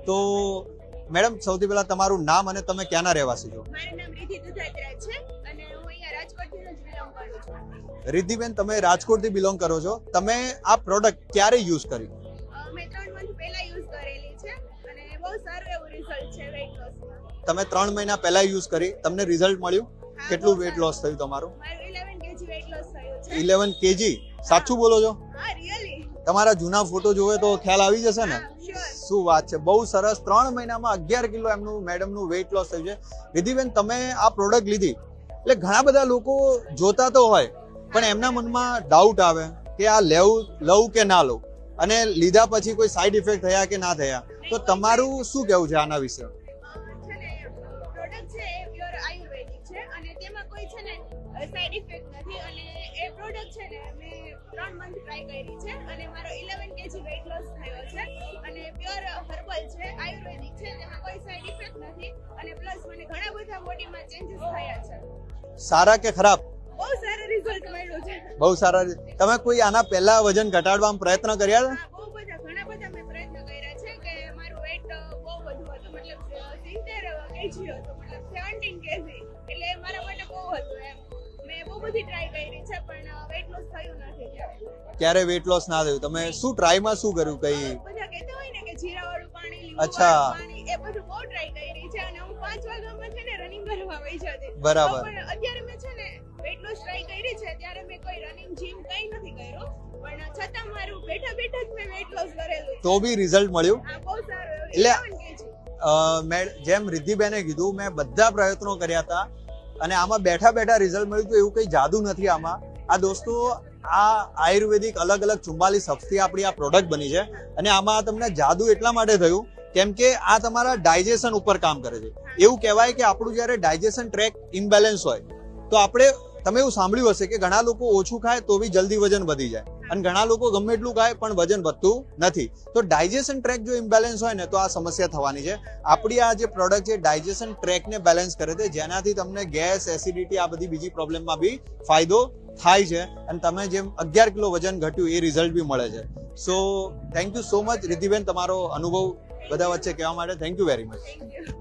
તો મેડમ સૌથી પહેલા તમારું નામ અને તમે ક્યાંના રહેવાસી છો? મારું નામ રિધિ દુધાત્રા છે અને હું અહીંયા રાજકોટથી જ બિલોંગ કરું છું. રિદ્ધિબેન, તમે રાજકોટથી બિલોંગ કરો છો. તમે આ પ્રોડક્ટ ક્યારે યુઝ કરી? મેં 3 મંથ પહેલા યુઝ કરેલી છે અને બહુ સારું એવું રિઝલ્ટ છે વેઇટ લોસમાં. તમે 3 મહિના પહેલા યુઝ કરી, તમને રિઝલ્ટ મળ્યું? કેટલું વેઇટ લોસ થયું તમારું? મારું 11 kg વેઇટ લોસ થયું છે. 11 kg? સાચું બોલો છો? હા, રિયલી. તમારા જૂના ફોટો જોવે તો ખ્યાલ આવી જશે ને. શ્યોર. શું વાત છે, બહુ સરસ. 3 મહિનામાં 11 કિલો એમનું મેડમનું વેઇટ લોસ થયું છે. રિદ્ધિબેન, તમે આ પ્રોડક્ટ લીધી એટલે ઘણા બધા લોકો જોતા તો હોય પણ એમના મનમાં ડાઉટ આવે કે આ લઉં કે ના લઉં, અને લીધા પછી કોઈ સાઈડ ઇફેક્ટ થયા કે ના થયા, તો તમારું શું કહેવું છે આના વિશે? છે ને પ્રોડક્ટ છે એ પ્યોર આયુર્વેદિક છે અને તેમાં કોઈ છે ને સાઈડ ઇફેક્ટ નથી અને એ પ્રોડક્ટ છે ને મેં 3 મંથ ટ્રાય કરી છે અને મારો 11 kg વેઇટ લોસ થયો છે અને પ્યોર હર્બલ છે, આયુર્વેદિક છે, તેમાં કોઈ સાઈડ ઇફેક્ટ નથી અને પ્લસ મને ઘણા બધા બોડીમાં ચેન્જીસ થયા છે. સારા કે ખરાબ? બહુ સારું રિઝલ્ટ મળ્યું છે. બહુ સારા. તમે કોઈ આના પહેલા વજન ઘટાડવામાં પ્રયત્ન કર્યા હતા? હા, બહુ બધા ઘણા બધા મેં પ્રયત્ન કર્યા છે કે મારું વેઇટ બહુ વધુ હતું, મતલબ 70 kg હતું, મતલબ 17 kg, એટલે મારા માટે બહુ હતું એમ. મેં બહુ બધી ટ્રાય કરી છે પણ વેઇટ લોસ થયું નથી ક્યારે વેઇટ લોસ ના થયું? તમે શું ટ્રાયમાં શું કર્યું? કઈ બધા કહેતા હોય ને કે જીરાવાળું પાણી, અચ્છા. લીંબુવાળું પાણી, એ બધું બહુ ટ્રાય કરી છે અને હું 5 વાગ્યામાં છે ને રનિંગ કરવા વહી જતી. બરાબર. પણ અત્યારે મેં છે ને વેઇટ લોસ ટ્રાય કરી છે ત્યારે મેં કોઈ રનિંગ જીમ કંઈ નથી કર્યું પણ છતાં મારું બેઠા બેઠા જ મેં વેઇટ લોસ કરેલું છે. તો બી રિઝલ્ટ મળ્યું? હા, બહુ સારું એવું. એટલે 11 kg. જેમ રિદ્ધિબેને કીધું, મેં બધા પ્રયત્નો કર્યા હતા અને આમાં બેઠા બેઠા રિઝલ્ટ મળ્યું. તો એવું કંઈ જાદુ નથી આમાં. આ દોસ્તો, આ આયુર્વેદિક અલગ અલગ 44 હર્બ્સથી આપણી આ પ્રોડક્ટ બની છે અને આમાં તમને જાદુ એટલા માટે થયું કેમ કે આ તમારા ડાયજેશન ઉપર કામ કરે છે. એવું કહેવાય કે આપણું જ્યારે ડાયજેશન ટ્રેક ઇમ્બેલેન્સ હોય તો તમે એવું સાંભળ્યું હશે કે ઘણા લોકો ઓછું ખાય તો બી જલ્દી વજન વધી જાય અને ઘણા લોકો ગમે એટલું ખાય પણ વજન વધતું નથી. તો ડાયજેશન ટ્રેક જો ઇમ્બેલેન્સ હોય ને તો આ સમસ્યા થવાની છે. આપણી આ જે પ્રોડક્ટ છે ડાયજેશન ટ્રેકને બેલેન્સ કરે છે, જેનાથી તમને ગેસ, એસિડિટી, આ બધી બીજી પ્રોબ્લેમમાં બી ફાયદો થાય છે અને તમે જેમ 11 કિલો વજન ઘટ્યું એ રિઝલ્ટ બી મળે છે. So thank you so much રિદ્ધિબેન, તમારો અનુભવ બધા વચ્ચે કહેવા માટે thank you very much. Thank you.